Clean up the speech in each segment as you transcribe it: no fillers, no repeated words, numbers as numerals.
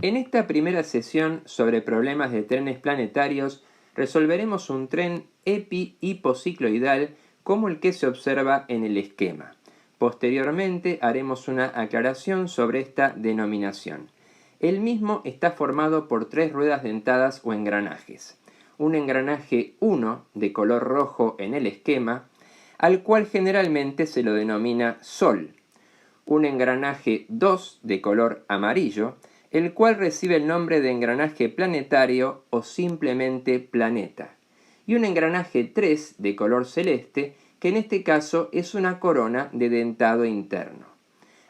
En esta primera sesión sobre problemas de trenes planetarios resolveremos un tren epi-hipocicloidal como el que se observa en el esquema. Posteriormente haremos una aclaración sobre esta denominación. El mismo está formado por 3 ruedas dentadas o engranajes. Un engranaje 1 de color rojo en el esquema, al cual generalmente se lo denomina Sol. Un engranaje 2 de color amarillo, el cual recibe el nombre de engranaje planetario o simplemente planeta. Y un engranaje 3 de color celeste, que en este caso es una corona de dentado interno.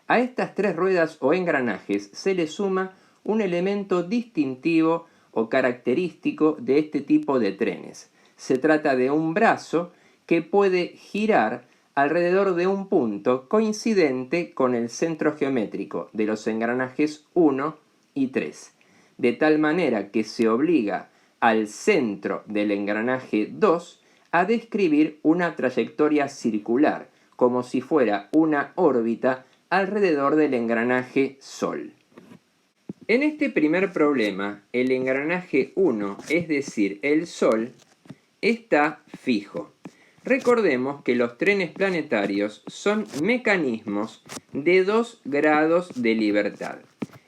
A estas 3 ruedas o engranajes se le suma un elemento distintivo o característico de este tipo de trenes. Se trata de un brazo que puede girar alrededor de un punto coincidente con el centro geométrico de los engranajes 1 y 3, de tal manera que se obliga al centro del engranaje 2 a describir una trayectoria circular, como si fuera una órbita alrededor del engranaje Sol. En este primer problema, el engranaje 1, es decir, el Sol, está fijo. Recordemos que los trenes planetarios son mecanismos de 2 grados de libertad.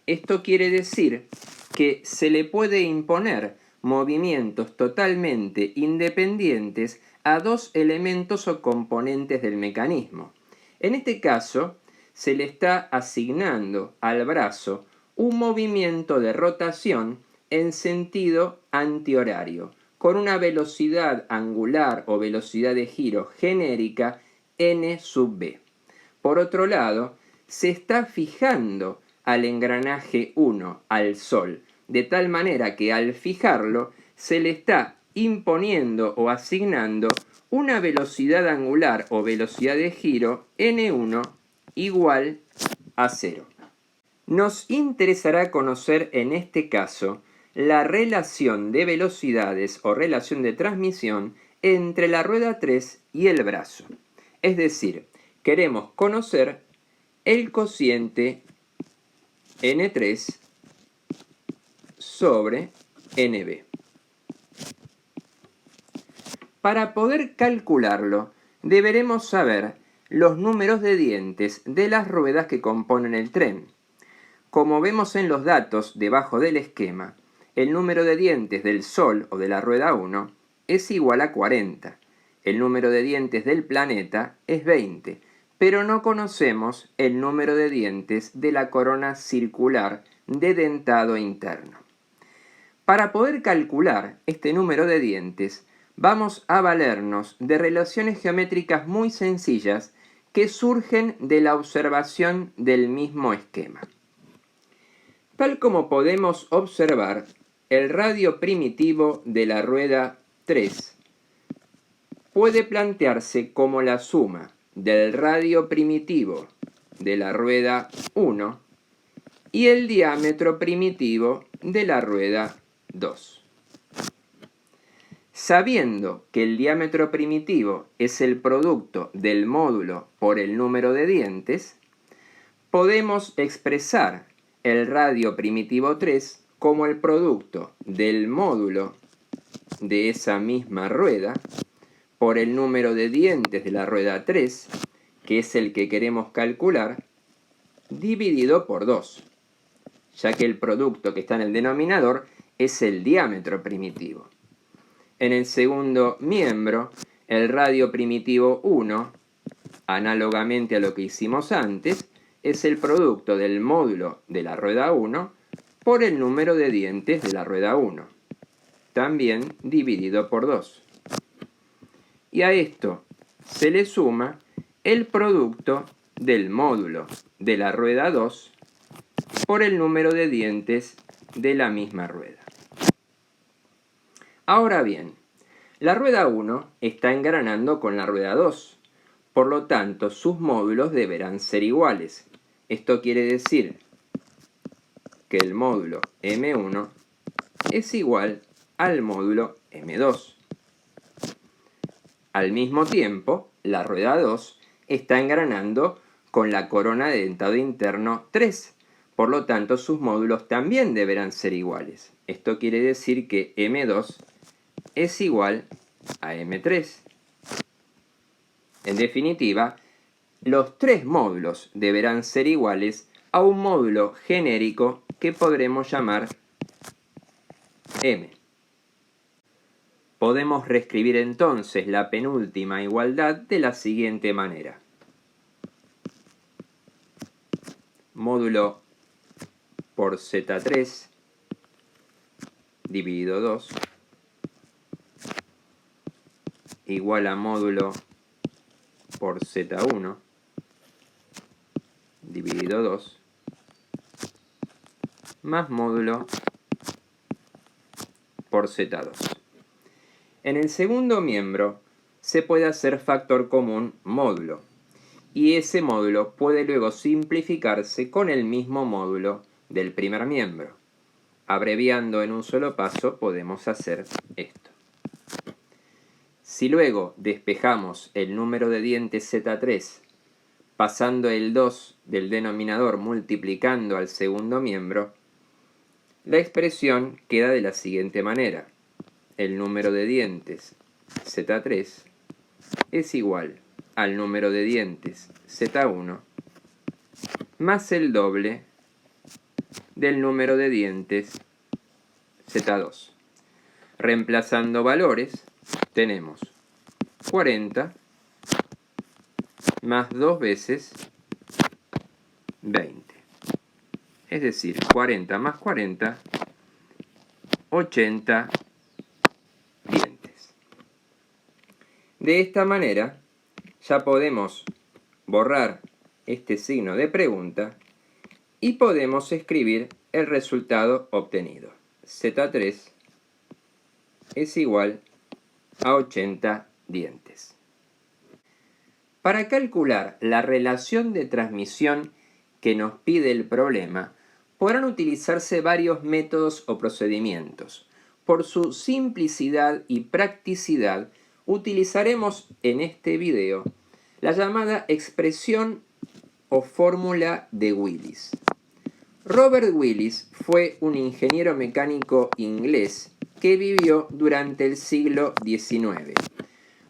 Esto quiere decir que se le puede imponer movimientos totalmente independientes a 2 elementos o componentes del mecanismo. En este caso, se le está asignando al brazo un movimiento de rotación en sentido antihorario, con una velocidad angular o velocidad de giro genérica n sub b. Por otro lado, se está fijando al engranaje 1, al Sol, de tal manera que al fijarlo se le está imponiendo o asignando una velocidad angular o velocidad de giro n1 igual a 0. Nos interesará conocer en este caso la relación de velocidades o relación de transmisión entre la rueda 3 y el brazo. Es decir, queremos conocer el cociente N3 sobre NB. Para poder calcularlo, deberemos saber los números de dientes de las ruedas que componen el tren. Como vemos en los datos debajo del esquema, el número de dientes del Sol o de la rueda 1 es igual a 40. El número de dientes del planeta es 20, pero no conocemos el número de dientes de la corona circular de dentado interno. Para poder calcular este número de dientes, vamos a valernos de relaciones geométricas muy sencillas que surgen de la observación del mismo esquema. Tal como podemos observar, el radio primitivo de la rueda 3 puede plantearse como la suma del radio primitivo de la rueda 1 y el diámetro primitivo de la rueda 2. Sabiendo que el diámetro primitivo es el producto del módulo por el número de dientes, podemos expresar el radio primitivo 3 como el producto del módulo de esa misma rueda por el número de dientes de la rueda 3, que es el que queremos calcular, dividido por 2, ya que el producto que está en el denominador es el diámetro primitivo. En el segundo miembro, el radio primitivo 1, análogamente a lo que hicimos antes, es el producto del módulo de la rueda 1 por el número de dientes de la rueda 1, también dividido por 2. Y a esto se le suma el producto del módulo de la rueda 2 por el número de dientes de la misma rueda. Ahora bien, la rueda 1 está engranando con la rueda 2, por lo tanto sus módulos deberán ser iguales. Esto quiere decir que el módulo M1 es igual al módulo M2. Al mismo tiempo, la rueda 2 está engranando con la corona de dentado interno 3, Por lo tanto, sus módulos también deberán ser iguales. Esto quiere decir que M2 es igual a M3. En definitiva, los tres módulos deberán ser iguales a un módulo genérico que podremos llamar M. Podemos reescribir entonces la penúltima igualdad de la siguiente manera. Módulo por Z3 dividido 2 igual a módulo por Z1 dividido 2 más módulo por Z2. En el segundo miembro se puede hacer factor común módulo, y ese módulo puede luego simplificarse con el mismo módulo del primer miembro. Abreviando en un solo paso podemos hacer esto. Si luego despejamos el número de dientes Z3 pasando el 2 del denominador multiplicando al segundo miembro, la expresión queda de la siguiente manera. El número de dientes Z3 es igual al número de dientes Z1 más el doble del número de dientes Z2. Reemplazando valores, tenemos 40 más 2 veces 20. Es decir, 40 más 40, 80 dientes. De esta manera, ya podemos borrar este signo de pregunta y podemos escribir el resultado obtenido. Z3 es igual a 80 dientes. Para calcular la relación de transmisión que nos pide el problema, podrán utilizarse varios métodos o procedimientos. Por su simplicidad y practicidad, utilizaremos en este video la llamada expresión o fórmula de Willis. Robert Willis fue un ingeniero mecánico inglés que vivió durante el siglo XIX.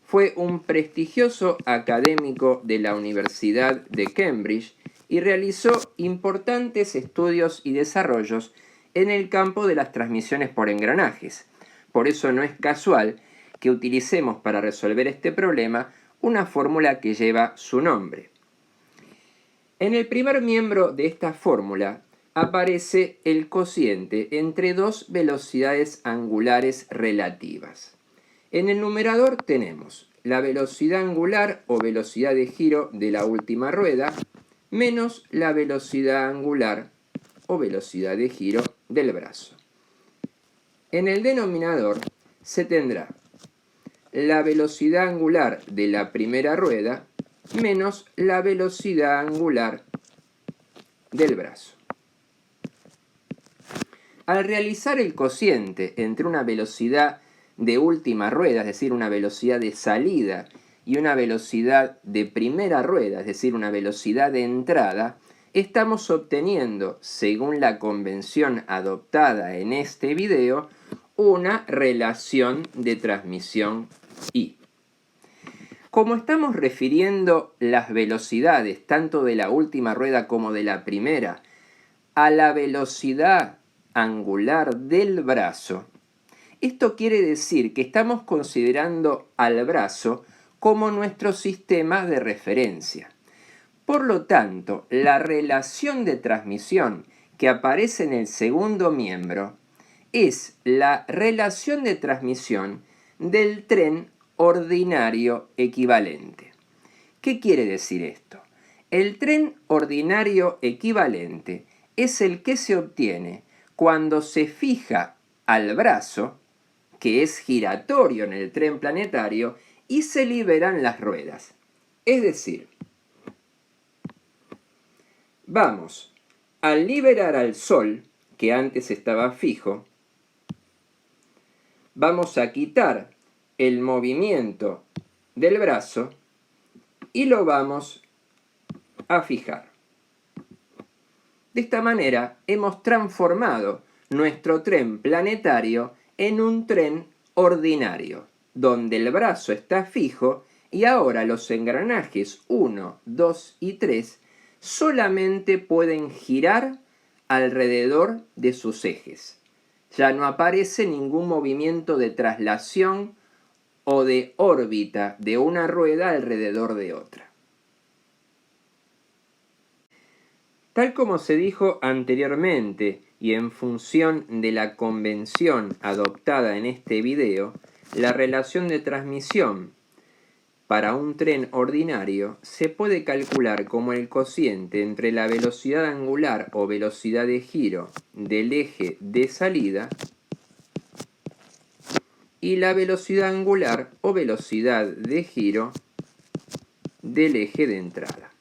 Fue un prestigioso académico de la Universidad de Cambridge y realizó importantes estudios y desarrollos en el campo de las transmisiones por engranajes. Por eso no es casual que utilicemos para resolver este problema una fórmula que lleva su nombre. En el primer miembro de esta fórmula aparece el cociente entre dos velocidades angulares relativas. En el numerador tenemos la velocidad angular o velocidad de giro de la última rueda menos la velocidad angular o velocidad de giro del brazo. En el denominador se tendrá la velocidad angular de la primera rueda menos la velocidad angular del brazo. Al realizar el cociente entre una velocidad de última rueda, es decir, una velocidad de salida, y una velocidad de primera rueda, es decir, una velocidad de entrada, estamos obteniendo, según la convención adoptada en este video, una relación de transmisión I. Como estamos refiriendo las velocidades, tanto de la última rueda como de la primera, a la velocidad angular del brazo, esto quiere decir que estamos considerando al brazo como nuestro sistema de referencia. Por lo tanto, la relación de transmisión que aparece en el segundo miembro es la relación de transmisión del tren ordinario equivalente. ¿Qué quiere decir esto? El tren ordinario equivalente es el que se obtiene cuando se fija al brazo, que es giratorio en el tren planetario, y se liberan las ruedas. Es decir, vamos a liberar al Sol, que antes estaba fijo, vamos a quitar el movimiento del brazo y lo vamos a fijar. De esta manera hemos transformado nuestro tren planetario en un tren ordinario, donde el brazo está fijo y ahora los engranajes 1, 2 y 3 solamente pueden girar alrededor de sus ejes. Ya no aparece ningún movimiento de traslación o de órbita de una rueda alrededor de otra. Tal como se dijo anteriormente y en función de la convención adoptada en este video, la relación de transmisión para un tren ordinario se puede calcular como el cociente entre la velocidad angular o velocidad de giro del eje de salida y la velocidad angular o velocidad de giro del eje de entrada.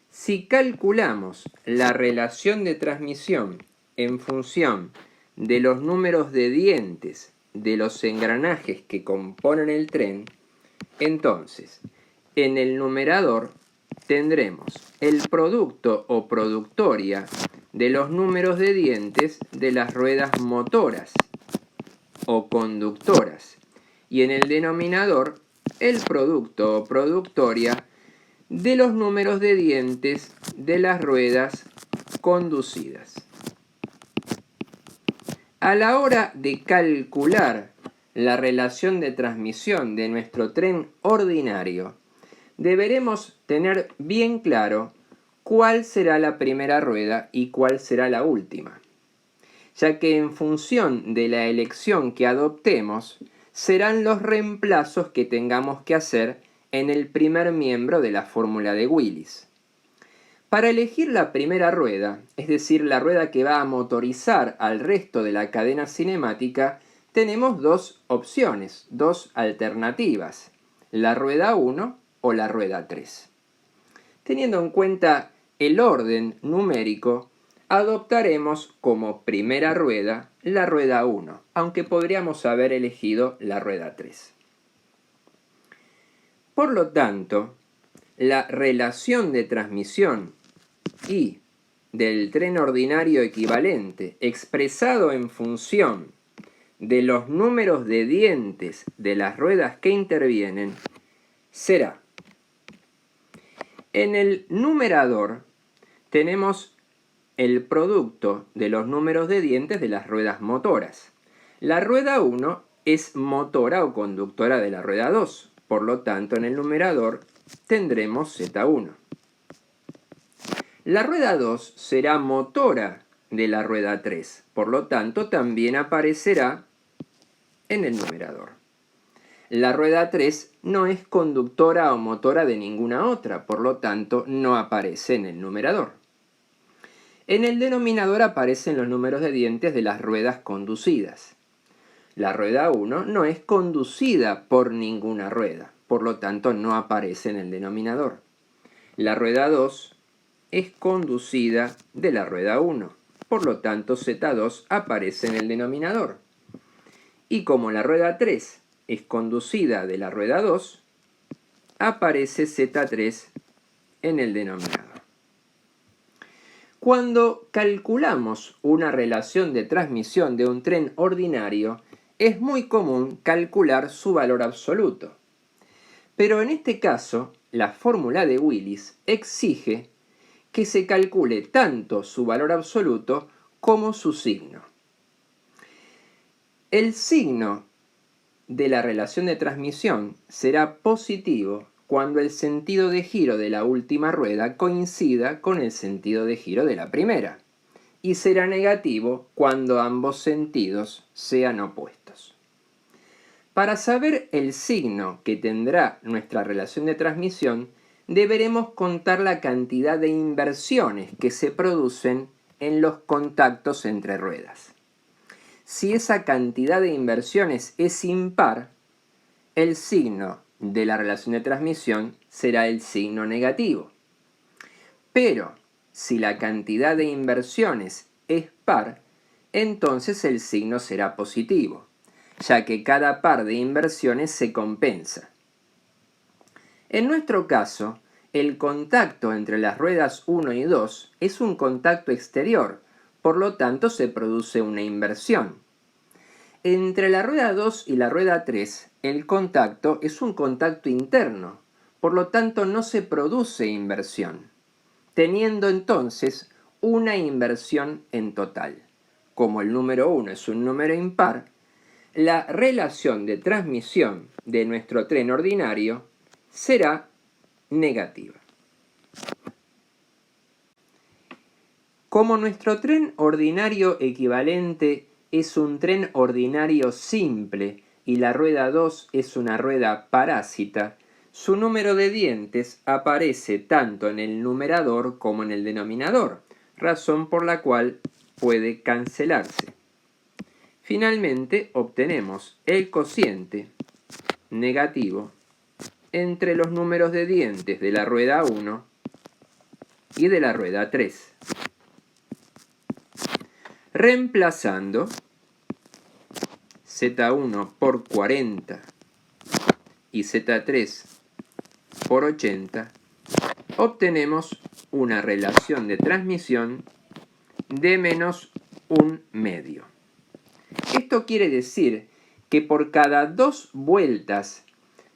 Si calculamos la relación de transmisión en función de los números de dientes de los engranajes que componen el tren, entonces en el numerador tendremos el producto o productoria de los números de dientes de las ruedas motoras o conductoras y en el denominador el producto o productoria de los números de dientes de las ruedas conducidas. A la hora de calcular la relación de transmisión de nuestro tren ordinario, deberemos tener bien claro cuál será la primera rueda y cuál será la última, ya que en función de la elección que adoptemos, serán los reemplazos que tengamos que hacer en el primer miembro de la fórmula de Willis. Para elegir la primera rueda, es decir, la rueda que va a motorizar al resto de la cadena cinemática, tenemos dos opciones, dos alternativas, la rueda 1 o la rueda 3. Teniendo en cuenta el orden numérico, adoptaremos como primera rueda la rueda 1, aunque podríamos haber elegido la rueda 3. Por lo tanto, la relación de transmisión I del tren ordinario equivalente expresado en función de los números de dientes de las ruedas que intervienen será: en el numerador tenemos el producto de los números de dientes de las ruedas motoras. La rueda 1 es motora o conductora de la rueda 2. Por lo tanto, en el numerador tendremos Z1. La rueda 2 será motora de la rueda 3. Por lo tanto, también aparecerá en el numerador. La rueda 3 no es conductora o motora de ninguna otra. Por lo tanto, no aparece en el numerador. En el denominador aparecen los números de dientes de las ruedas conducidas. La rueda 1 no es conducida por ninguna rueda, por lo tanto no aparece en el denominador. La rueda 2 es conducida de la rueda 1, por lo tanto Z2 aparece en el denominador. Y como la rueda 3 es conducida de la rueda 2, aparece Z3 en el denominador. Cuando calculamos una relación de transmisión de un tren ordinario, es muy común calcular su valor absoluto. Pero en este caso, la fórmula de Willis exige que se calcule tanto su valor absoluto como su signo. El signo de la relación de transmisión será positivo cuando el sentido de giro de la última rueda coincida con el sentido de giro de la primera, y será negativo cuando ambos sentidos sean opuestos. Para saber el signo que tendrá nuestra relación de transmisión, deberemos contar la cantidad de inversiones que se producen en los contactos entre ruedas. Si esa cantidad de inversiones es impar, el signo de la relación de transmisión será el signo negativo. Pero si la cantidad de inversiones es par, entonces el signo será positivo, ya que cada par de inversiones se compensa. En nuestro caso, el contacto entre las ruedas 1 y 2 es un contacto exterior, por lo tanto se produce una inversión. Entre la rueda 2 y la rueda 3, el contacto es un contacto interno, por lo tanto no se produce inversión, teniendo entonces una inversión en total. Como el número 1 es un número impar, la relación de transmisión de nuestro tren ordinario será negativa. Como nuestro tren ordinario equivalente es un tren ordinario simple y la rueda 2 es una rueda parásita, su número de dientes aparece tanto en el numerador como en el denominador, razón por la cual puede cancelarse. Finalmente obtenemos el cociente negativo entre los números de dientes de la rueda 1 y de la rueda 3. Reemplazando Z1 por 40 y Z3 por 80, obtenemos una relación de transmisión de menos un medio. Esto quiere decir que por cada 2 vueltas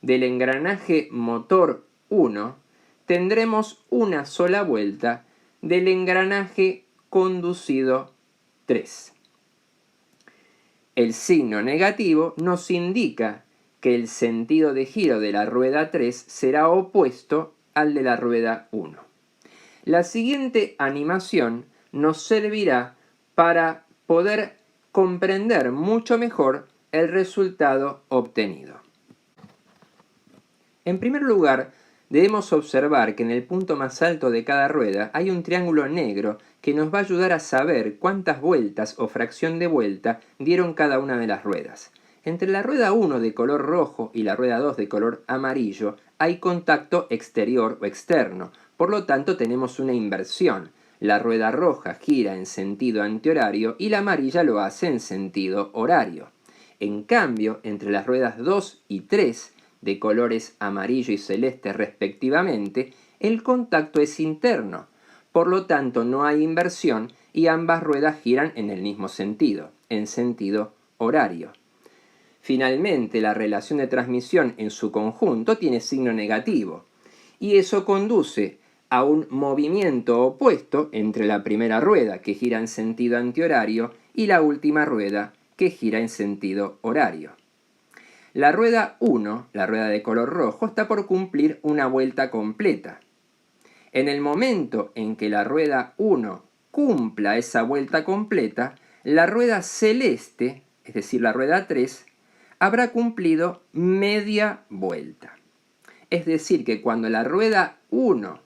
del engranaje motor 1, tendremos una sola vuelta del engranaje conducido 3. El signo negativo nos indica que el sentido de giro de la rueda 3 será opuesto al de la rueda 1. La siguiente animación nos servirá para poder comprender mucho mejor el resultado obtenido. En primer lugar, debemos observar que en el punto más alto de cada rueda hay un triángulo negro que nos va a ayudar a saber cuántas vueltas o fracción de vuelta dieron cada una de las ruedas. Entre la rueda 1 de color rojo y la rueda 2 de color amarillo hay contacto exterior o externo, por lo tanto tenemos una inversión. La rueda roja gira en sentido antihorario y la amarilla lo hace en sentido horario. En cambio, entre las ruedas 2 y 3, de colores amarillo y celeste respectivamente, el contacto es interno. Por lo tanto, no hay inversión y ambas ruedas giran en el mismo sentido, en sentido horario. Finalmente, la relación de transmisión en su conjunto tiene signo negativo, y eso conduce a un movimiento opuesto entre la primera rueda, que gira en sentido antihorario, y la última rueda, que gira en sentido horario. La rueda 1, la rueda de color rojo, está por cumplir una vuelta completa. En el momento en que la rueda 1 cumpla esa vuelta completa, la rueda celeste, es decir, la rueda 3, habrá cumplido media vuelta. Es decir, que cuando la rueda 1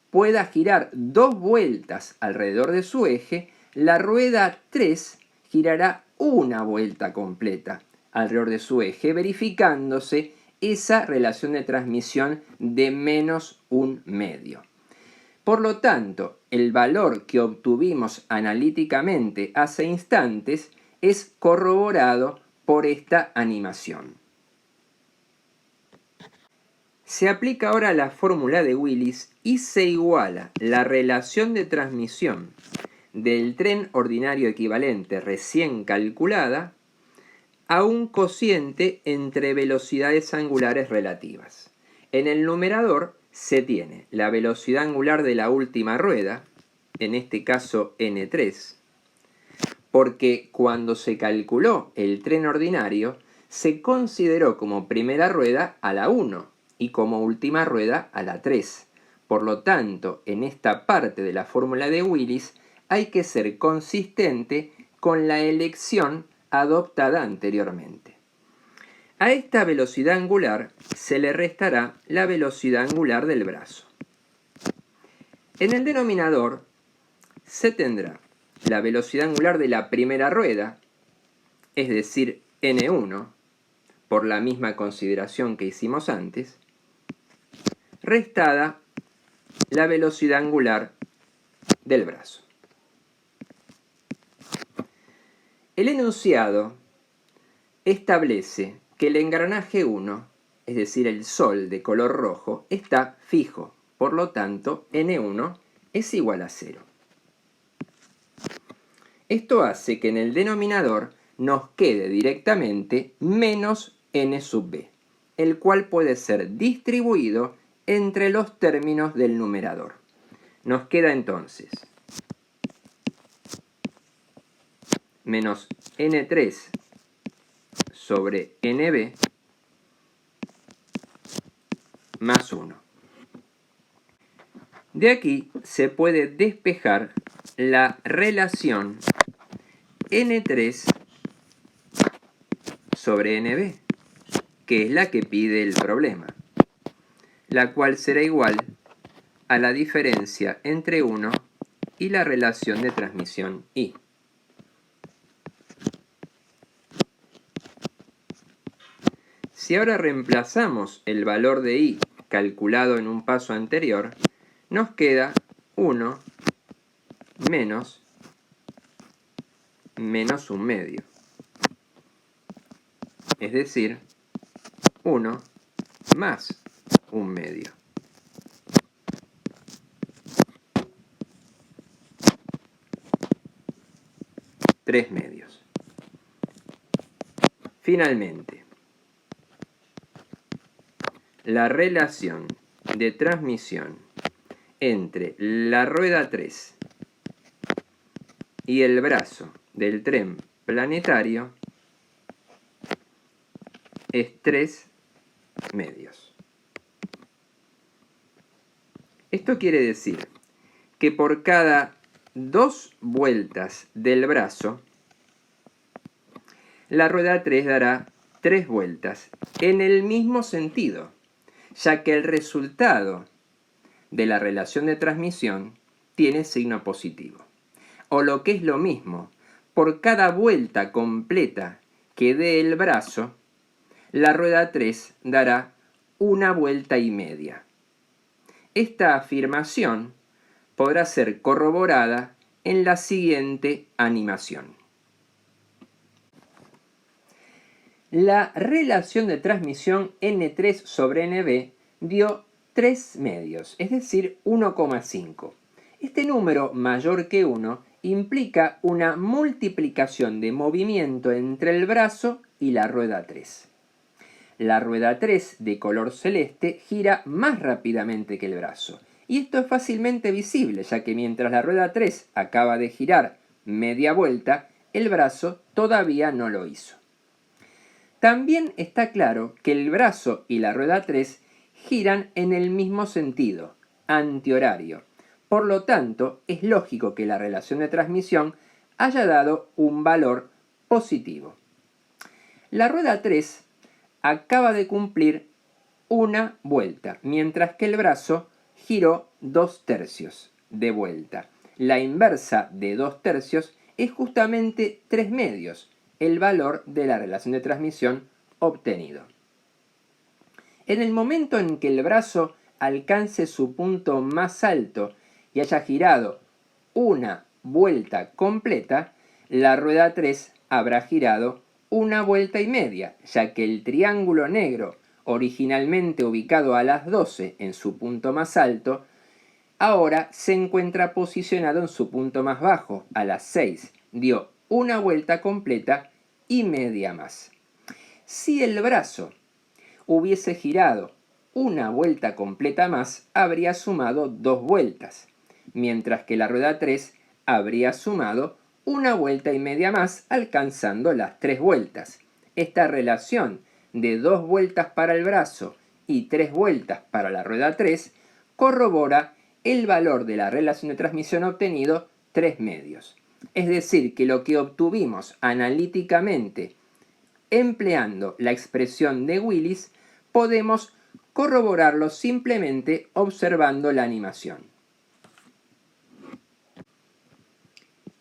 pueda girar 2 vueltas alrededor de su eje, la rueda 3 girará una vuelta completa alrededor de su eje, verificándose esa relación de transmisión de menos un medio. Por lo tanto, el valor que obtuvimos analíticamente hace instantes es corroborado por esta animación. Se aplica ahora la fórmula de Willis y se iguala la relación de transmisión del tren ordinario equivalente recién calculada a un cociente entre velocidades angulares relativas. En el numerador se tiene la velocidad angular de la última rueda, en este caso n3, porque cuando se calculó el tren ordinario, se consideró como primera rueda a la 1 y como última rueda a la 3. Por lo tanto, en esta parte de la fórmula de Willis hay que ser consistente con la elección adoptada anteriormente. A esta velocidad angular se le restará la velocidad angular del brazo. En el denominador se tendrá la velocidad angular de la primera rueda, es decir, n1, por la misma consideración que hicimos antes, restada la velocidad angular del brazo. El enunciado establece que el engranaje 1 es decir, el Sol de color rojo, está fijo. Por lo tanto, N1 es igual a 0. Esto hace que en el denominador nos quede directamente menos N sub B, el cual puede ser distribuido entre los términos del numerador. Nos queda entonces menos N3 sobre NB más 1. De aquí se puede despejar la relación N3 sobre NB, que es la que pide el problema, la cual será igual a la diferencia entre 1 y la relación de transmisión I. Si ahora reemplazamos el valor de I calculado en un paso anterior, nos queda 1 menos 1/2. Es decir, 1 más 1/2. Tres medios. Finalmente, la relación de transmisión entre la rueda 3 y el brazo del tren planetario es 3 medios. Esto quiere decir que por cada 2 vueltas del brazo, la rueda 3 dará 3 vueltas en el mismo sentido, ya que el resultado de la relación de transmisión tiene signo positivo. O lo que es lo mismo, por cada vuelta completa que dé el brazo, la rueda 3 dará 1 vuelta y media. Esta afirmación podrá ser corroborada en la siguiente animación. La relación de transmisión N3 sobre NB dio 3 medios, es decir, 1,5. Este número mayor que 1 implica una multiplicación de movimiento entre el brazo y la rueda 3. La rueda 3 de color celeste gira más rápidamente que el brazo. Y esto es fácilmente visible, ya que mientras la rueda 3 acaba de girar media vuelta, el brazo todavía no lo hizo. También está claro que el brazo y la rueda 3 giran en el mismo sentido, antihorario. Por lo tanto, es lógico que la relación de transmisión haya dado un valor positivo. La rueda 3 acaba de cumplir 1 vuelta, mientras que el brazo giró 2/3 de vuelta. La inversa de 2/3 es justamente 3 medios, el valor de la relación de transmisión obtenido. En el momento en que el brazo alcance su punto más alto y haya girado 1 vuelta completa, la rueda 3 habrá girado 1 vuelta y media, ya que el triángulo negro, originalmente ubicado a las 12 en su punto más alto, ahora se encuentra posicionado en su punto más bajo, a las 6. Dio 1 vuelta completa y media más. Si el brazo hubiese girado 1 vuelta completa más, habría sumado 2 vueltas, mientras que la rueda 3 habría sumado 1 vuelta y media más, alcanzando las 3 vueltas. Esta relación de 2 vueltas para el brazo y 3 vueltas para la rueda 3 corrobora el valor de la relación de transmisión obtenido 3 medios. Es decir, que lo que obtuvimos analíticamente empleando la expresión de Willis, podemos corroborarlo simplemente observando la animación.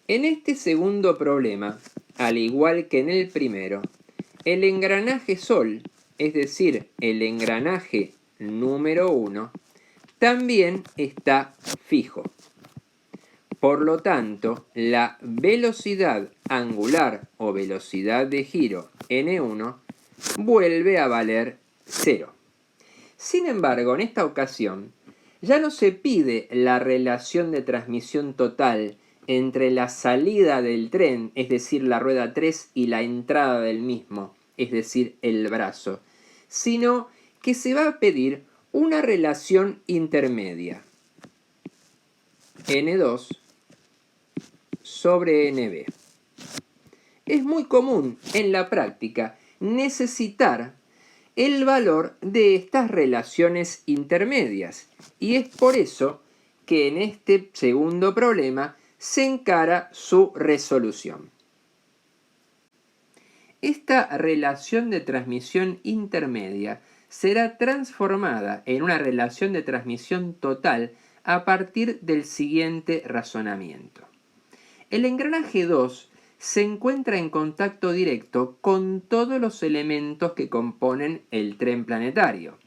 En este segundo problema, al igual que en el primero, el engranaje Sol, es decir, el engranaje número 1, también está fijo. Por lo tanto, la velocidad angular o velocidad de giro N1 vuelve a valer 0. Sin embargo, en esta ocasión, ya no se pide la relación de transmisión total entre la salida del tren, es decir, la rueda 3, y la entrada del mismo, es decir, el brazo, sino que se va a pedir una relación intermedia, N2 sobre NB. Es muy común en la práctica necesitar el valor de estas relaciones intermedias, y es por eso que en este segundo problema se encara su resolución. Esta relación de transmisión intermedia será transformada en una relación de transmisión total a partir del siguiente razonamiento. El engranaje 2 se encuentra en contacto directo con todos los elementos que componen el tren planetario.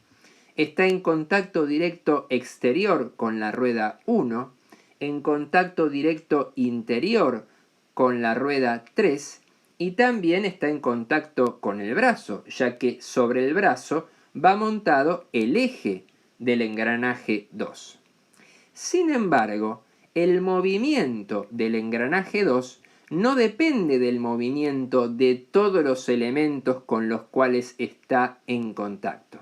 Está en contacto directo exterior con la rueda 1, en contacto directo interior con la rueda 3 y también está en contacto con el brazo, ya que sobre el brazo va montado el eje del engranaje 2. Sin embargo, el movimiento del engranaje 2 no depende del movimiento de todos los elementos con los cuales está en contacto.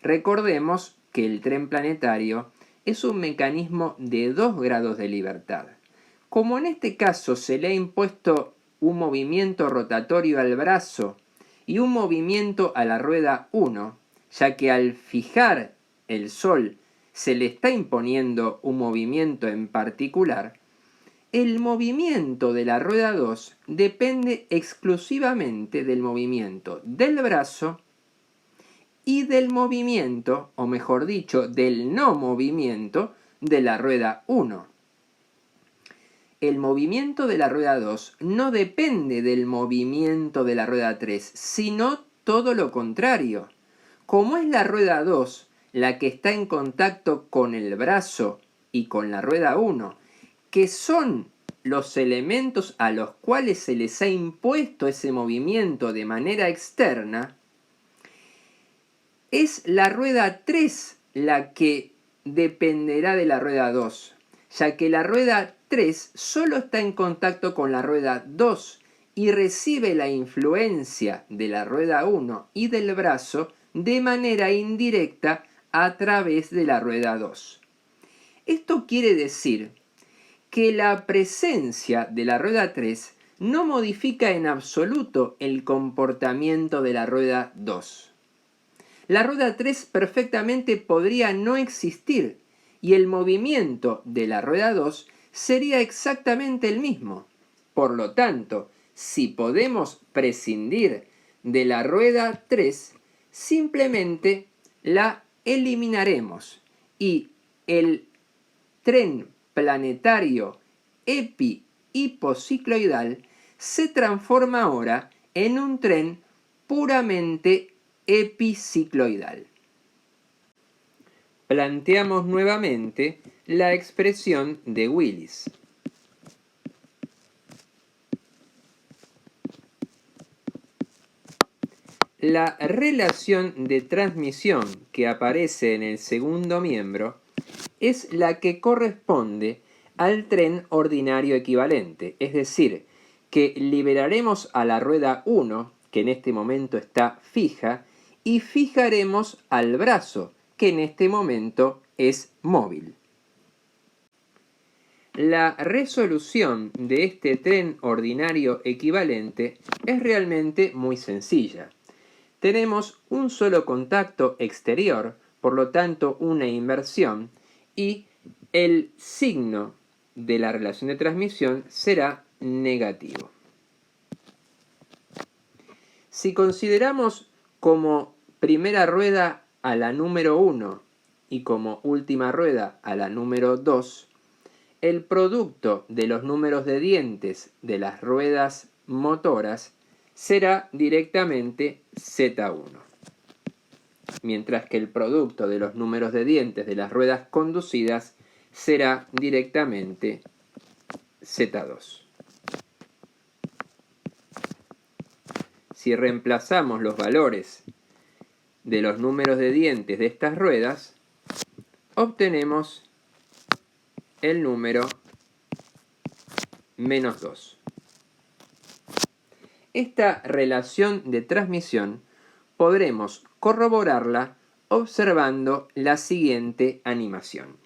Recordemos que el tren planetario es un mecanismo de 2 grados de libertad. Como en este caso se le ha impuesto un movimiento rotatorio al brazo y un movimiento a la rueda 1, ya que al fijar el Sol se le está imponiendo un movimiento en particular, el movimiento de la rueda 2 depende exclusivamente del movimiento del brazo y del movimiento, o mejor dicho, del no movimiento de la rueda 1. El movimiento de la rueda 2 no depende del movimiento de la rueda 3, sino todo lo contrario. Como es la rueda 2 la que está en contacto con el brazo y con la rueda 1, que son los elementos a los cuales se les ha impuesto ese movimiento de manera externa, es la rueda 3 la que dependerá de la rueda 2, ya que la rueda 3 solo está en contacto con la rueda 2 y recibe la influencia de la rueda 1 y del brazo de manera indirecta a través de la rueda 2. Esto quiere decir que la presencia de la rueda 3 no modifica en absoluto el comportamiento de la rueda 2. La rueda 3 perfectamente podría no existir y el movimiento de la rueda 2 sería exactamente el mismo. Por lo tanto, si podemos prescindir de la rueda 3, simplemente la eliminaremos y el tren planetario epi-hipocicloidal se transforma ahora en un tren puramente epicicloidal. Planteamos nuevamente la expresión de Willis. La relación de transmisión que aparece en el segundo miembro es la que corresponde al tren ordinario equivalente, es decir, que liberaremos a la rueda 1, que en este momento está fija, y fijaremos al brazo, que en este momento es móvil. La resolución de este tren ordinario equivalente es realmente muy sencilla. Tenemos un solo contacto exterior, por lo tanto una inversión, y el signo de la relación de transmisión será negativo. Si consideramos como primera rueda a la número 1 y como última rueda a la número 2, el producto de los números de dientes de las ruedas motoras será directamente Z1, mientras que el producto de los números de dientes de las ruedas conducidas será directamente Z2. Si reemplazamos los valores de los números de dientes de estas ruedas, obtenemos el número -2. Esta relación de transmisión podremos corroborarla observando la siguiente animación.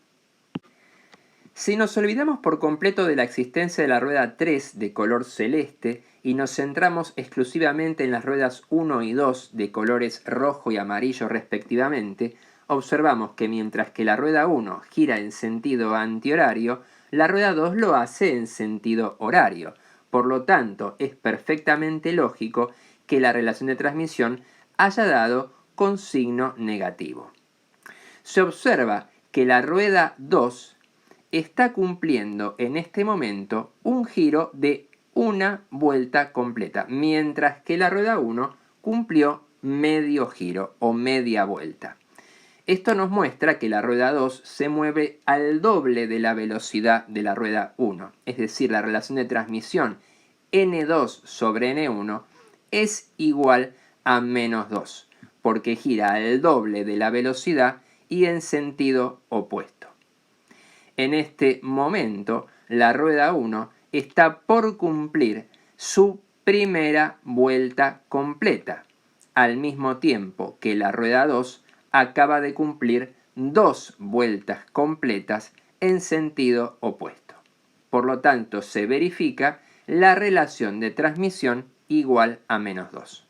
Si nos olvidamos por completo de la existencia de la rueda 3 de color celeste y nos centramos exclusivamente en las ruedas 1 y 2 de colores rojo y amarillo respectivamente, observamos que mientras que la rueda 1 gira en sentido antihorario, la rueda 2 lo hace en sentido horario. Por lo tanto, es perfectamente lógico que la relación de transmisión haya dado con signo negativo. Se observa que la rueda 2 está cumpliendo en este momento un giro de una vuelta completa, mientras que la rueda 1 cumplió medio giro o media vuelta. Esto nos muestra que la rueda 2 se mueve al doble de la velocidad de la rueda 1, es decir, la relación de transmisión N2 sobre N1 es igual a -2, porque gira al doble de la velocidad y en sentido opuesto. En este momento, la rueda 1 está por cumplir su primera vuelta completa, al mismo tiempo que la rueda 2 acaba de cumplir 2 vueltas completas en sentido opuesto. Por lo tanto, se verifica la relación de transmisión igual a -2.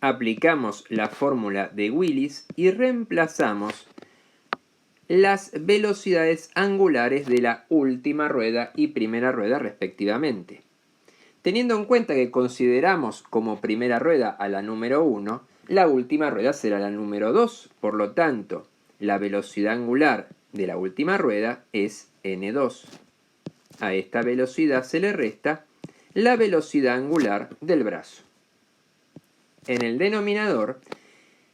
Aplicamos la fórmula de Willis y reemplazamos las velocidades angulares de la última rueda y primera rueda respectivamente. Teniendo en cuenta que consideramos como primera rueda a la número 1, la última rueda será la número 2. Por lo tanto, la velocidad angular de la última rueda es n2. A esta velocidad se le resta la velocidad angular del brazo. En el denominador,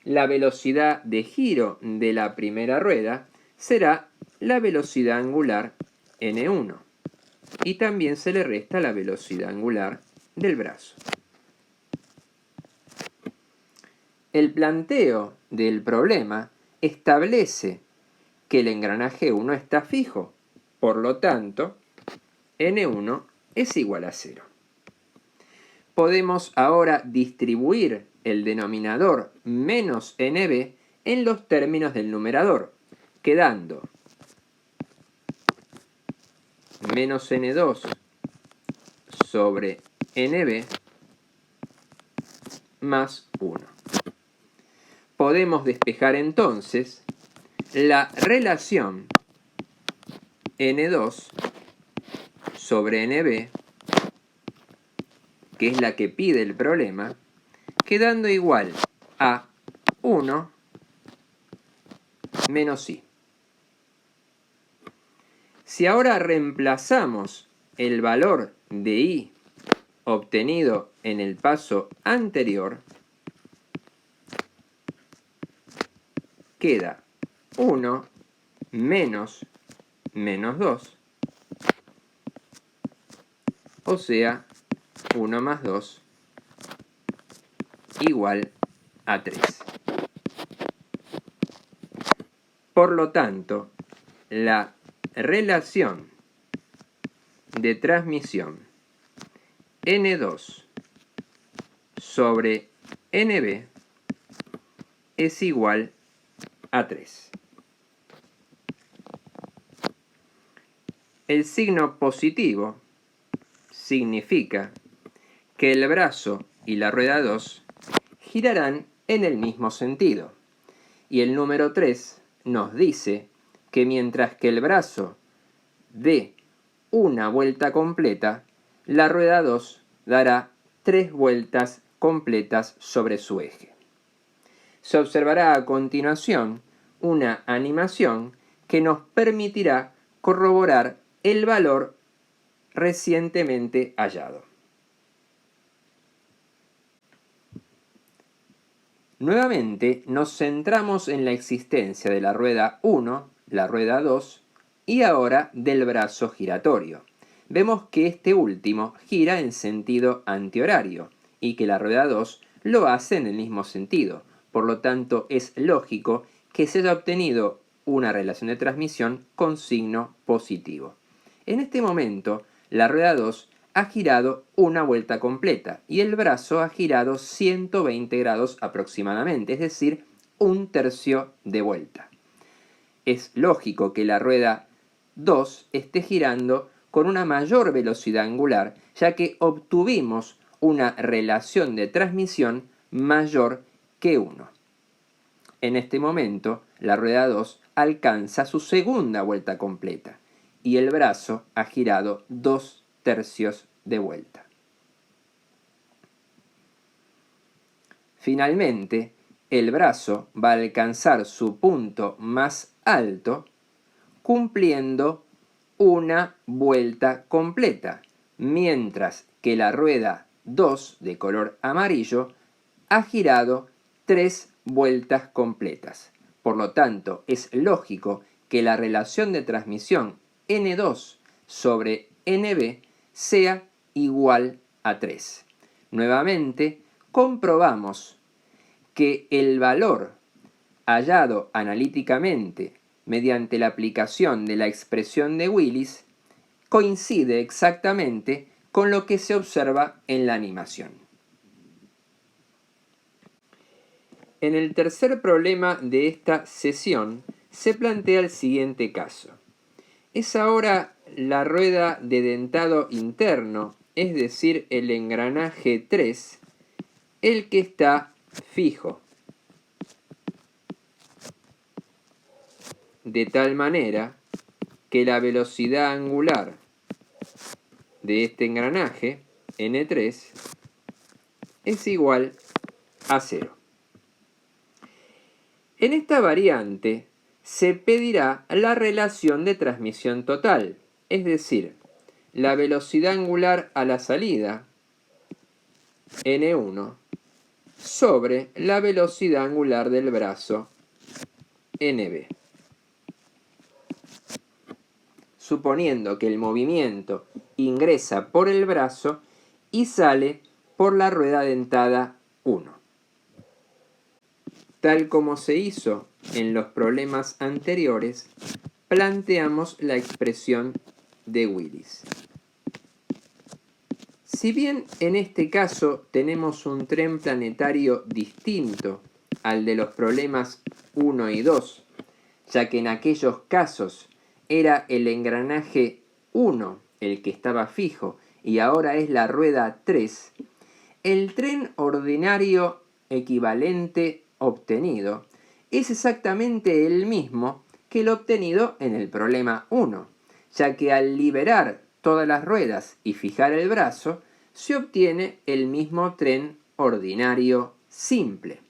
la velocidad de giro de la primera rueda será la velocidad angular n1. Y también se le resta la velocidad angular del brazo. El planteo del problema establece que el engranaje 1 está fijo, por lo tanto, N1 es igual a 0. Podemos ahora distribuir el denominador menos NB en los términos del numerador, quedando menos N2 sobre NB más 1. Podemos despejar entonces la relación N2 sobre NB, que es la que pide el problema, quedando igual a 1 menos I. Si ahora reemplazamos el valor de I obtenido en el paso anterior, queda 1 menos menos 2, o sea, 1 más 2 igual a 3. Por lo tanto, la relación de transmisión N2 sobre NB es igual a 3. El signo positivo significa que el brazo y la rueda 2 girarán en el mismo sentido. Y el número 3 nos dice que mientras que el brazo dé una vuelta completa, la rueda 2 dará 3 vueltas completas sobre su eje. Se observará a continuación una animación que nos permitirá corroborar el valor recientemente hallado. Nuevamente nos centramos en la existencia de la rueda 1, la rueda 2 y ahora del brazo giratorio. vemos que este último gira en sentido antihorario y que la rueda 2 lo hace en el mismo sentido. Por lo tanto, es lógico que se haya obtenido una relación de transmisión con signo positivo. En este momento, la rueda 2 ha girado una vuelta completa y el brazo ha girado 120 grados aproximadamente, es decir, un tercio de vuelta. Es lógico que la rueda 2 esté girando con una mayor velocidad angular, ya que obtuvimos una relación de transmisión mayor que 1. En este momento, la rueda 2 alcanza su segunda vuelta completa y el brazo ha girado 2 tercios de vuelta. Finalmente, el brazo va a alcanzar su punto más alto cumpliendo una vuelta completa, mientras que la rueda 2 de color amarillo ha girado 3 vueltas completas. Por lo tanto, es lógico que la relación de transmisión N2 sobre NB sea igual a 3. Nuevamente, comprobamos que el valor hallado analíticamente mediante la aplicación de la expresión de Willis coincide exactamente con lo que se observa en la animación. En el tercer problema de esta sesión se plantea el siguiente caso. Es ahora la rueda de dentado interno, es decir, el engranaje 3, el que está fijo. De tal manera que la velocidad angular de este engranaje, N3, es igual a 0. En esta variante se pedirá la relación de transmisión total, es decir, la velocidad angular a la salida, N1, sobre la velocidad angular del brazo, NB. Suponiendo que el movimiento ingresa por el brazo y sale por la rueda dentada 1. Tal como se hizo en los problemas anteriores, planteamos la expresión de Willis. Si bien en este caso tenemos un tren planetario distinto al de los problemas 1 y 2, ya que en aquellos casos era el engranaje 1 el que estaba fijo y ahora es la rueda 3, el tren ordinario equivalente obtenido es exactamente el mismo que el obtenido en el problema 1, ya que al liberar todas las ruedas y fijar el brazo, se obtiene el mismo tren ordinario simple.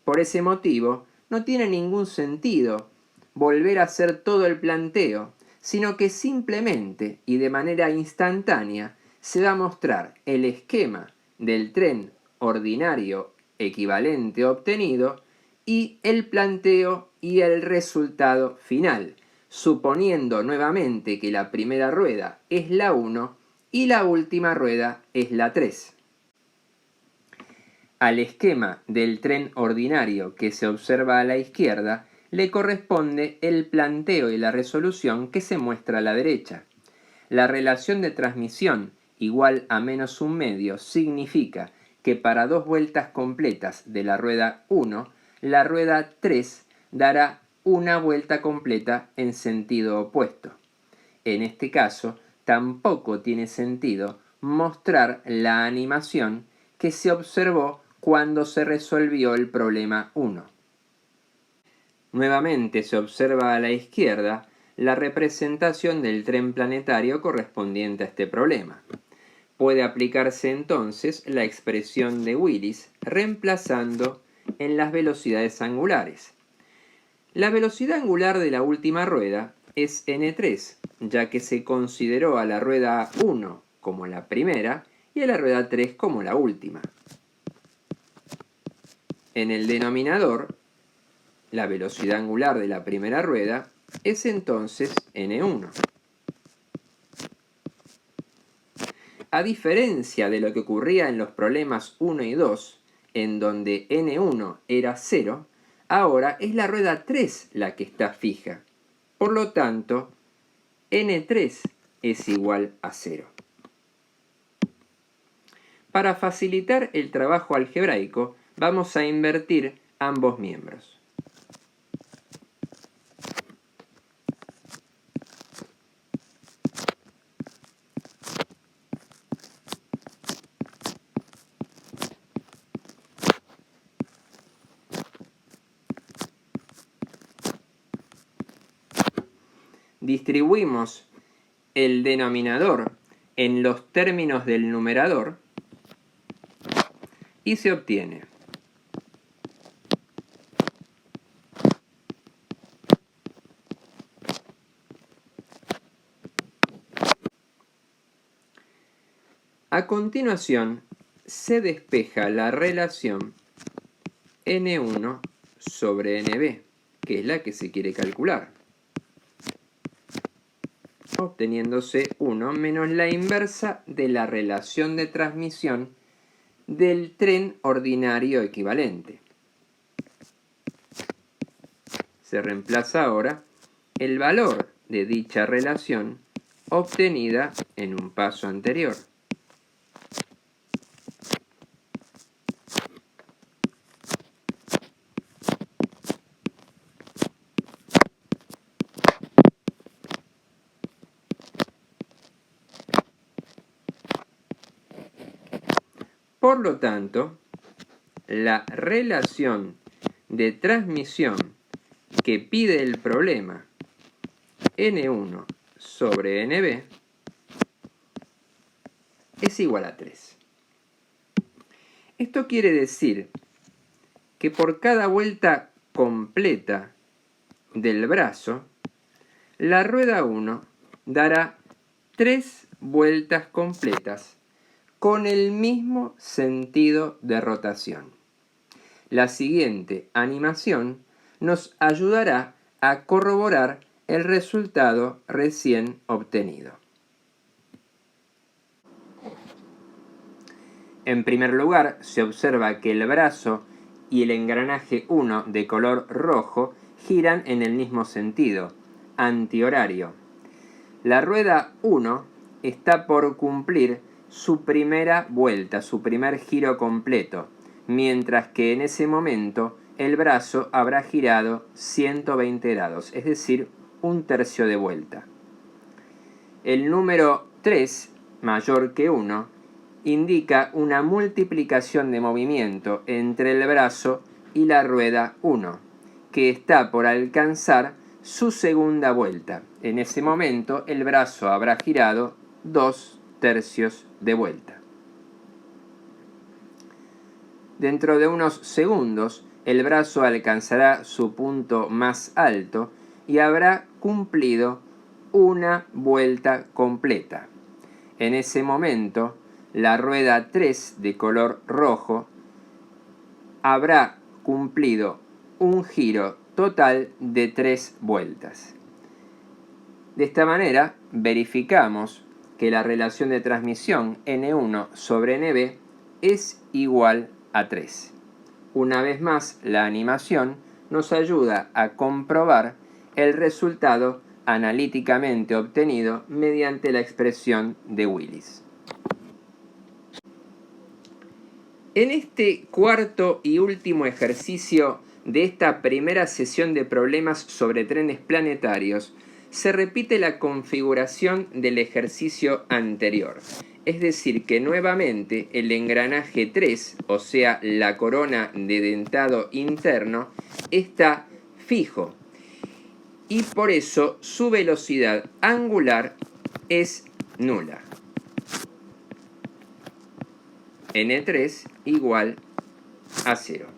Por ese motivo, no tiene ningún sentido volver a hacer todo el planteo, sino que simplemente y de manera instantánea se va a mostrar el esquema del tren ordinario equivalente obtenido y el planteo y el resultado final, suponiendo nuevamente que la primera rueda es la 1 y la última rueda es la 3. Al esquema del tren ordinario que se observa a la izquierda le corresponde el planteo y la resolución que se muestra a la derecha. La relación de transmisión igual a menos un medio significa que para 2 vueltas completas de la rueda 1, la rueda 3 dará una vuelta completa en sentido opuesto. En este caso, tampoco tiene sentido mostrar la animación que se observó cuando se resolvió el problema 1. Nuevamente se observa a la izquierda la representación del tren planetario correspondiente a este problema. Puede aplicarse entonces la expresión de Willis reemplazando en las velocidades angulares. La velocidad angular de la última rueda es N3, ya que se consideró a la rueda 1 como la primera y a la rueda 3 como la última. En el denominador, la velocidad angular de la primera rueda es entonces N1. a diferencia de lo que ocurría en los problemas 1 y 2, en donde N1 era 0, ahora es la rueda 3 la que está fija. Por lo tanto, N3 es igual a 0. Para facilitar el trabajo algebraico, vamos a invertir ambos miembros. Distribuimos el denominador en los términos del numerador y se obtiene a continuación se despeja la relación N1 sobre NB, que es la que se quiere calcular, obteniéndose 1 menos la inversa de la relación de transmisión del tren ordinario equivalente. Se reemplaza ahora el valor de dicha relación obtenida en un paso anterior. Por lo tanto, la relación de transmisión que pide el problema N1 sobre NB es igual a 3. Esto quiere decir que por cada vuelta completa del brazo, la rueda 1 dará 3 vueltas completas con el mismo sentido de rotación. La siguiente animación nos ayudará a corroborar el resultado recién obtenido. En primer lugar, se observa que el brazo y el engranaje 1 de color rojo giran en el mismo sentido, antihorario. La rueda 1 está por cumplir su primera vuelta, su primer giro completo, mientras que en ese momento el brazo habrá girado 120 grados, es decir, un tercio de vuelta. El número 3, mayor que 1, indica una multiplicación de movimiento entre el brazo y la rueda 1, que está por alcanzar su segunda vuelta. En ese momento el brazo habrá girado 2 tercios de vuelta. Dentro de unos segundos, el brazo alcanzará su punto más alto y habrá cumplido una vuelta completa. En ese momento, la rueda 3 de color rojo habrá cumplido un giro total de 3 vueltas. De esta manera, verificamos que la relación de transmisión N1 sobre NB es igual a 3. Una vez más, la animación nos ayuda a comprobar el resultado analíticamente obtenido mediante la expresión de Willis. En este cuarto y último ejercicio de esta primera sesión de problemas sobre trenes planetarios, se repite la configuración del ejercicio anterior. Es decir, que nuevamente el engranaje 3, o sea, la corona de dentado interno, está fijo. Y por eso su velocidad angular es nula. N3 igual a 0.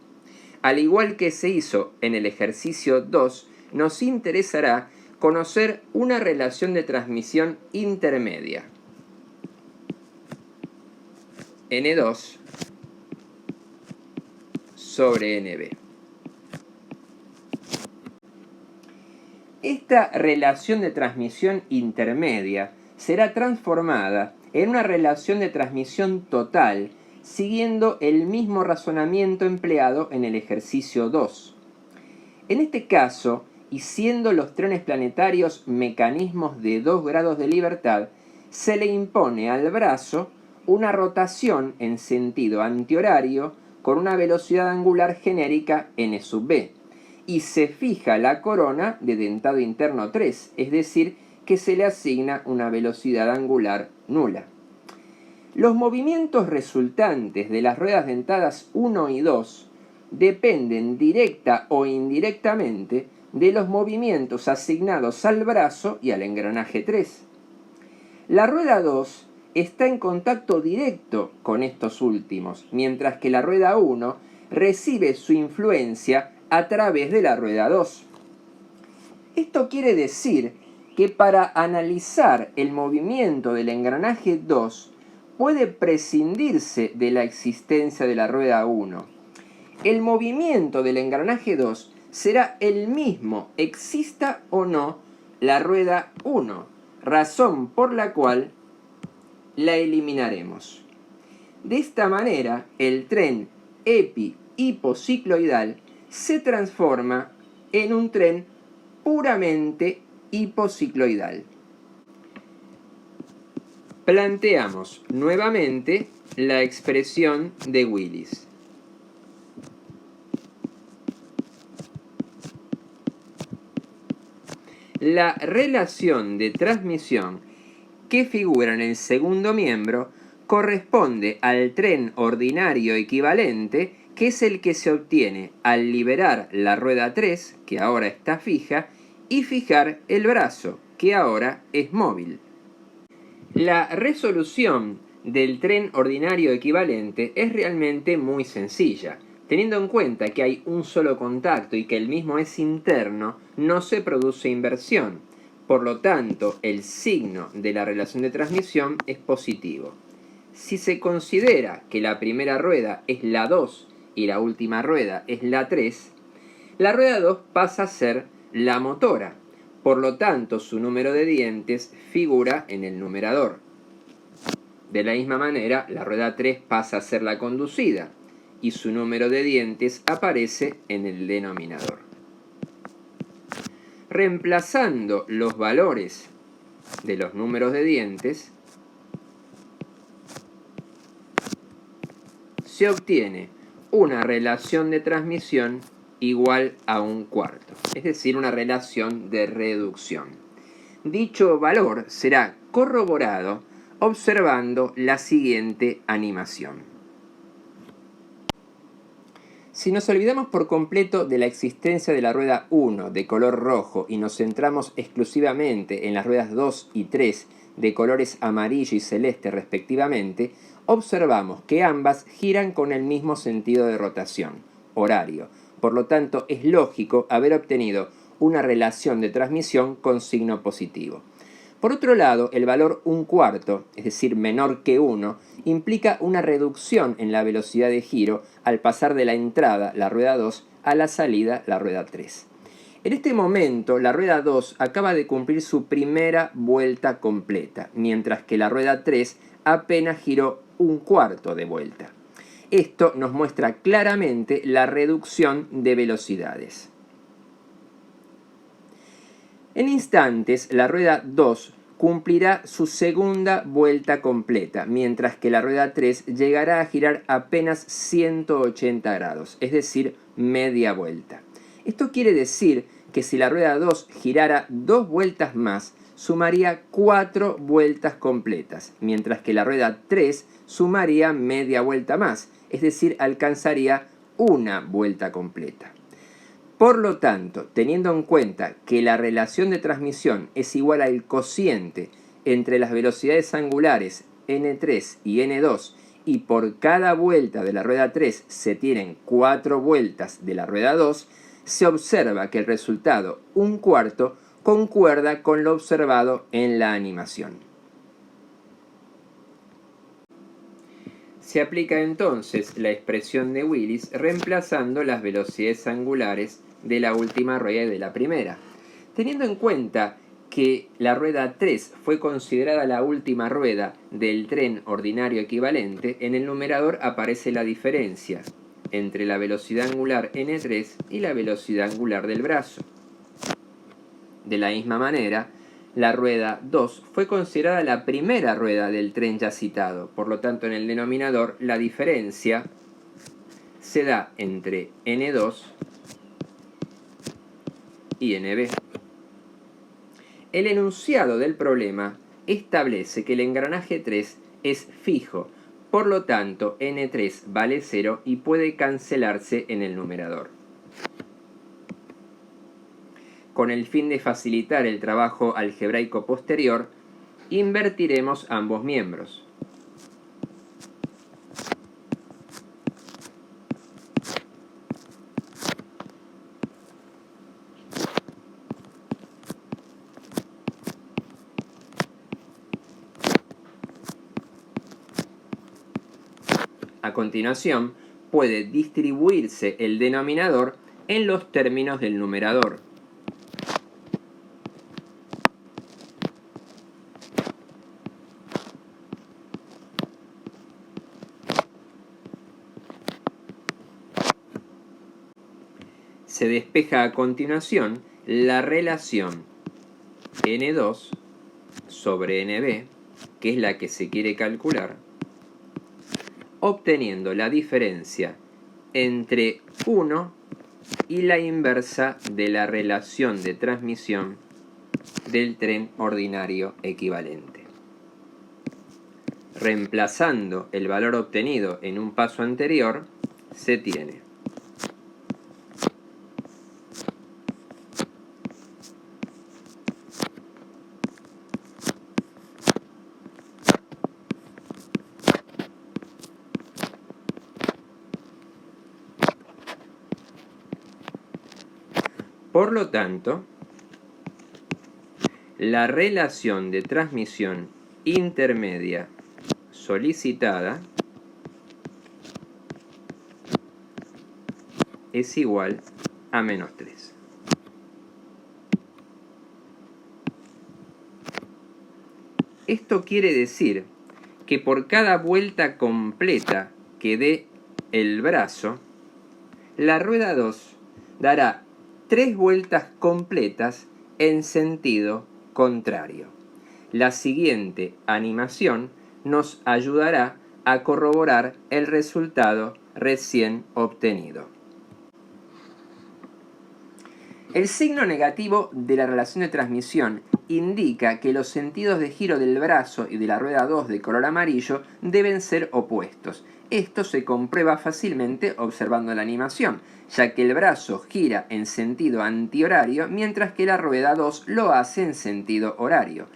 Al igual que se hizo en el ejercicio 2, nos interesará conocer una relación de transmisión intermedia. N2 sobre NB. Esta relación de transmisión intermedia será transformada en una relación de transmisión total, siguiendo el mismo razonamiento empleado en el ejercicio 2. En este caso, y siendo los trenes planetarios mecanismos de 2 grados de libertad, se le impone al brazo una rotación en sentido antihorario con una velocidad angular genérica n sub b, y se fija la corona de dentado interno 3, es decir, que se le asigna una velocidad angular nula. Los movimientos resultantes de las ruedas dentadas 1 y 2 dependen directa o indirectamente de los movimientos asignados al brazo y al engranaje 3. La rueda 2 está en contacto directo con estos últimos, mientras que la rueda 1 recibe su influencia a través de la rueda 2. Esto quiere decir que para analizar el movimiento del engranaje 2 puede prescindirse de la existencia de la rueda 1. El movimiento del engranaje 2 será el mismo, exista o no la rueda 1, razón por la cual la eliminaremos. De esta manera, el tren hipocicloidal se transforma en un tren puramente hipocicloidal. Planteamos nuevamente la expresión de Willis. La relación de transmisión que figura en el segundo miembro corresponde al tren ordinario equivalente, que es el que se obtiene al liberar la rueda 3, que ahora está fija, y fijar el brazo, que ahora es móvil. La resolución del tren ordinario equivalente es realmente muy sencilla. Teniendo en cuenta que hay un solo contacto y que el mismo es interno, no se produce inversión. Por lo tanto, el signo de la relación de transmisión es positivo. Si se considera que la primera rueda es la 2 y la última rueda es la 3, la rueda 2 pasa a ser la motora. Por lo tanto, su número de dientes figura en el numerador. De la misma manera, la rueda 3 pasa a ser la conducida y su número de dientes aparece en el denominador. Reemplazando los valores de los números de dientes, se obtiene una relación de transmisión igual a 1/4, es decir, una relación de reducción. Dicho valor será corroborado observando la siguiente animación. Si nos olvidamos por completo de la existencia de la rueda 1 de color rojo y nos centramos exclusivamente en las ruedas 2 y 3 de colores amarillo y celeste respectivamente, observamos que ambas giran con el mismo sentido de rotación, horario. Por lo tanto, es lógico haber obtenido una relación de transmisión con signo positivo. Por otro lado, el valor 1/4, es decir, menor que 1, implica una reducción en la velocidad de giro al pasar de la entrada, la rueda 2, a la salida, la rueda 3. En este momento, la rueda 2 acaba de cumplir su primera vuelta completa, mientras que la rueda 3 apenas giró 1/4 de vuelta. Esto nos muestra claramente la reducción de velocidades. En instantes, la rueda 2 cumplirá su segunda vuelta completa, mientras que la rueda 3 llegará a girar apenas 180 grados, es decir, media vuelta. Esto quiere decir que si la rueda 2 girara 2 vueltas más, sumaría 4 vueltas completas, mientras que la rueda 3 sumaría media vuelta más, es decir, alcanzaría una vuelta completa. Por lo tanto, teniendo en cuenta que la relación de transmisión es igual al cociente entre las velocidades angulares n3 y n2, y por cada vuelta de la rueda 3 se tienen 4 vueltas de la rueda 2, se observa que el resultado 1/4 concuerda con lo observado en la animación. Se aplica entonces la expresión de Willis reemplazando las velocidades angulares de la última rueda y de la primera. Teniendo en cuenta que la rueda 3 fue considerada la última rueda del tren ordinario equivalente, en el numerador aparece la diferencia entre la velocidad angular n3 y la velocidad angular del brazo. De la misma manera, la rueda 2 fue considerada la primera rueda del tren ya citado, por lo tanto en el denominador la diferencia se da entre n2 y nb. El enunciado del problema establece que el engranaje 3 es fijo, por lo tanto n3 vale 0 y puede cancelarse en el numerador. Con el fin de facilitar el trabajo algebraico posterior, invertiremos ambos miembros. A continuación, puede distribuirse el denominador en los términos del numerador. Se despeja a continuación la relación n2 sobre nb, que es la que se quiere calcular, obteniendo la diferencia entre 1 y la inversa de la relación de transmisión del tren ordinario equivalente. Reemplazando el valor obtenido en un paso anterior, se tiene por lo tanto, la relación de transmisión intermedia solicitada es igual a menos 3. Esto quiere decir que por cada vuelta completa que dé el brazo, la rueda 2 dará 3 vueltas completas en sentido contrario. La siguiente animación nos ayudará a corroborar el resultado recién obtenido. El signo negativo de la relación de transmisión indica que los sentidos de giro del brazo y de la rueda 2 de color amarillo deben ser opuestos. Esto se comprueba fácilmente observando la animación, ya que el brazo gira en sentido antihorario mientras que la rueda 2 lo hace en sentido horario.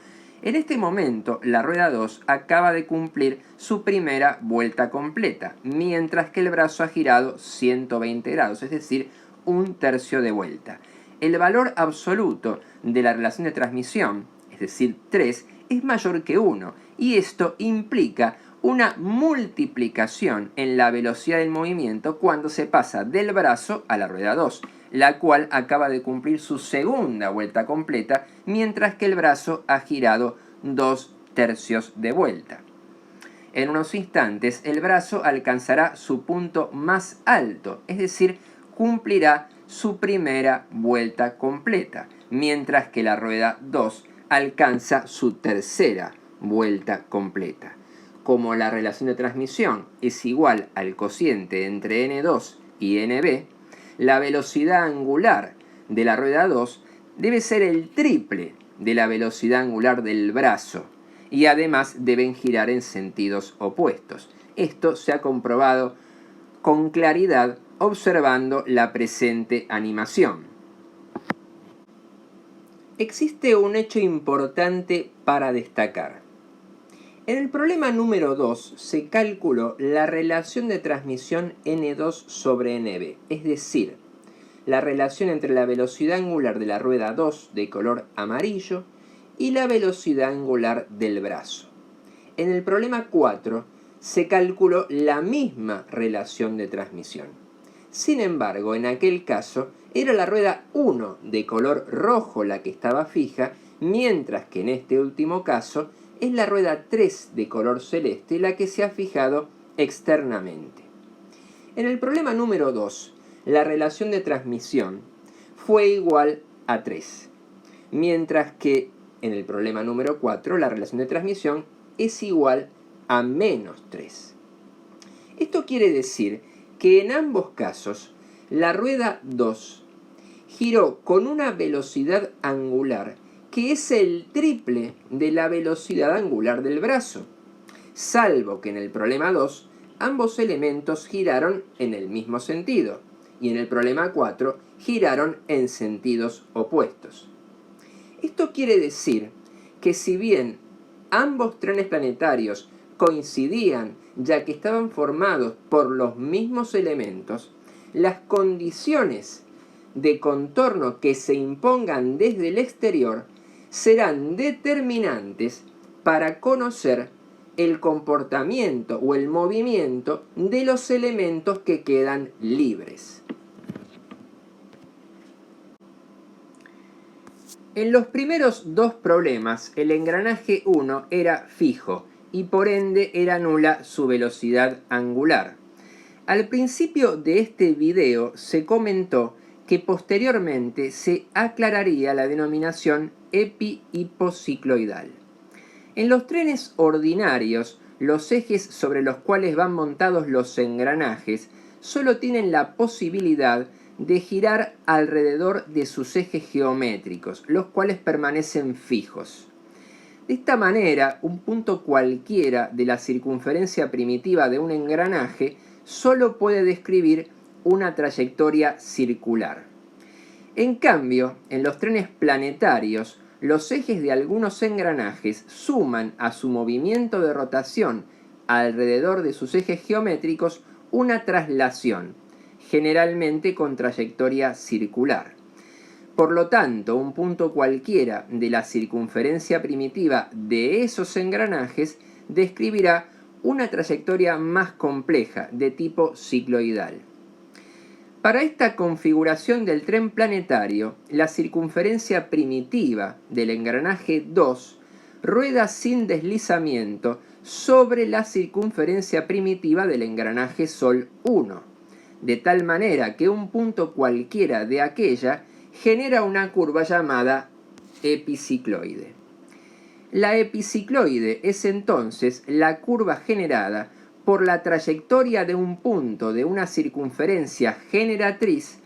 En este momento, la rueda 2 acaba de cumplir su primera vuelta completa, mientras que el brazo ha girado 120 grados, es decir, un tercio de vuelta. El valor absoluto de la relación de transmisión, es decir, 3, es mayor que 1, y esto implica una multiplicación en la velocidad del movimiento cuando se pasa del brazo a la rueda 2, la cual acaba de cumplir su segunda vuelta completa, mientras que el brazo ha girado 2 tercios de vuelta. En unos instantes, el brazo alcanzará su punto más alto, es decir, cumplirá su primera vuelta completa, mientras que la rueda 2 alcanza su tercera vuelta completa. Como la relación de transmisión es igual al cociente entre n2 y nb, la velocidad angular de la rueda 2 debe ser el triple de la velocidad angular del brazo, y además deben girar en sentidos opuestos. Esto se ha comprobado con claridad observando la presente animación. Existe un hecho importante para destacar. En el problema número 2 se calculó la relación de transmisión n2 sobre nb, es decir, la relación entre la velocidad angular de la rueda 2 de color amarillo y la velocidad angular del brazo. En el problema 4 se calculó la misma relación de transmisión. Sin embargo, en aquel caso, era la rueda 1 de color rojo la que estaba fija, mientras que en este último caso es la rueda 3 de color celeste la que se ha fijado externamente. En el problema número 2, la relación de transmisión fue igual a 3, mientras que en el problema número 4 la relación de transmisión es igual a menos 3. Esto quiere decir que en ambos casos la rueda 2 giró con una velocidad angular que es el triple de la velocidad angular del brazo, salvo que en el problema 2 ambos elementos giraron en el mismo sentido y en el problema 4 giraron en sentidos opuestos. Esto quiere decir que si bien ambos trenes planetarios coincidían ya que estaban formados por los mismos elementos, las condiciones de contorno que se impongan desde el exterior serán determinantes para conocer el comportamiento o el movimiento de los elementos que quedan libres. En los primeros dos problemas, el engranaje 1 era fijo y por ende era nula su velocidad angular. Al principio de este video se comentó que posteriormente se aclararía la denominación epi-hipocicloidal. En los trenes ordinarios, los ejes sobre los cuales van montados los engranajes solo tienen la posibilidad de girar alrededor de sus ejes geométricos, los cuales permanecen fijos. De esta manera, un punto cualquiera de la circunferencia primitiva de un engranaje solo puede describir una trayectoria circular. En cambio, en los trenes planetarios, los ejes de algunos engranajes suman a su movimiento de rotación alrededor de sus ejes geométricos una traslación, generalmente con trayectoria circular. Por lo tanto, un punto cualquiera de la circunferencia primitiva de esos engranajes describirá una trayectoria más compleja de tipo cicloidal. Para esta configuración del tren planetario, la circunferencia primitiva del engranaje 2 rueda sin deslizamiento sobre la circunferencia primitiva del engranaje Sol 1, de tal manera que un punto cualquiera de aquella genera una curva llamada epicicloide. La epicicloide es entonces la curva generada por la trayectoria de un punto de una circunferencia generatriz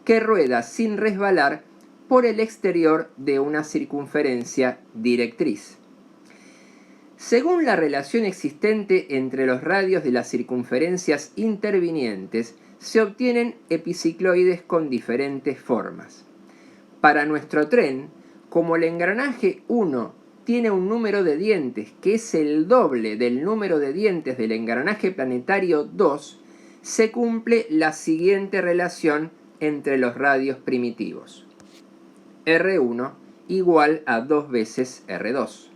que rueda sin resbalar por el exterior de una circunferencia directriz. Según la relación existente entre los radios de las circunferencias intervinientes, se obtienen epicicloides con diferentes formas. Para nuestro tren, como el engranaje 1 tiene un número de dientes que es el doble del número de dientes del engranaje planetario 2, se cumple la siguiente relación entre los radios primitivos. R1 igual a 2 veces R2.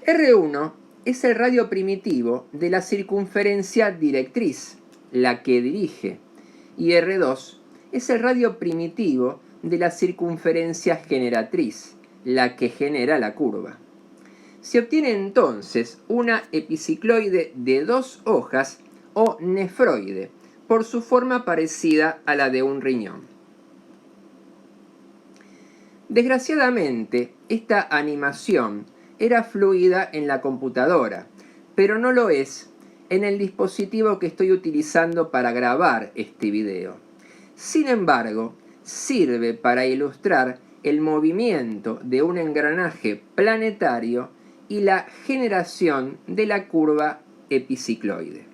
R1 es el radio primitivo de la circunferencia directriz, la que dirige, y R2 es el radio primitivo de la circunferencia generatriz, la que genera la curva. Se obtiene entonces una epicicloide de dos hojas o nefroide, por su forma parecida a la de un riñón. Desgraciadamente, esta animación era fluida en la computadora, pero no lo es en el dispositivo que estoy utilizando para grabar este video. Sin embargo, sirve para ilustrar el movimiento de un engranaje planetario y la generación de la curva epicicloide.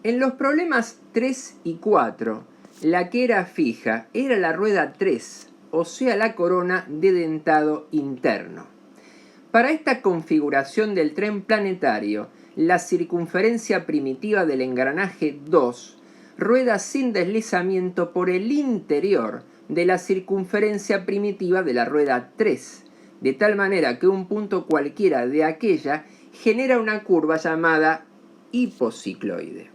En los problemas 3 y 4, la que era fija era la rueda 3, o sea la corona de dentado interno. Para esta configuración del tren planetario, la circunferencia primitiva del engranaje 2 rueda sin deslizamiento por el interior de la circunferencia primitiva de la rueda 3, de tal manera que un punto cualquiera de aquella genera una curva llamada hipocicloide.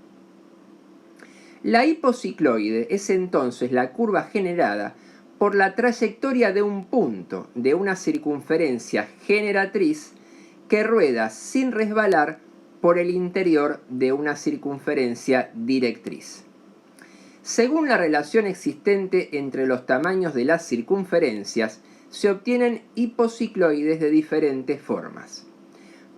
La hipocicloide es entonces la curva generada por la trayectoria de un punto de una circunferencia generatriz que rueda sin resbalar por el interior de una circunferencia directriz. Según la relación existente entre los tamaños de las circunferencias, se obtienen hipocicloides de diferentes formas.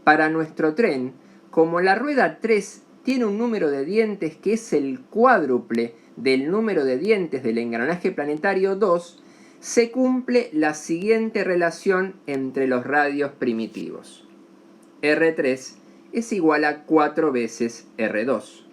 Para nuestro tren, como la rueda 3 tiene un número de dientes que es el cuádruple del número de dientes del engranaje planetario 2, se cumple la siguiente relación entre los radios primitivos. R3 es igual a 4 veces R2.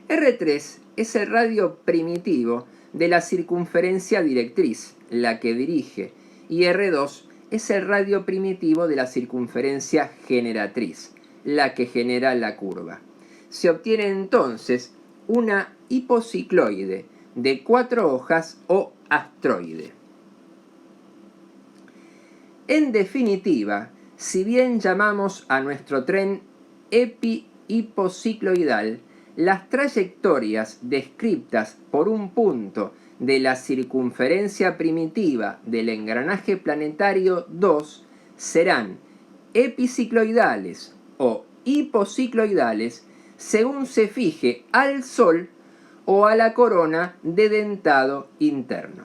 R3 es el radio primitivo de la circunferencia directriz, la que dirige, y R2 es el radio primitivo de la circunferencia generatriz, la que genera la curva. Se obtiene entonces una hipocicloide de 4 hojas o astroide. En definitiva, si bien llamamos a nuestro tren epi-hipocicloidal, las trayectorias descritas por un punto de la circunferencia primitiva del engranaje planetario 2 serán epicicloidales o hipocicloidales según se fije al Sol o a la corona de dentado interno.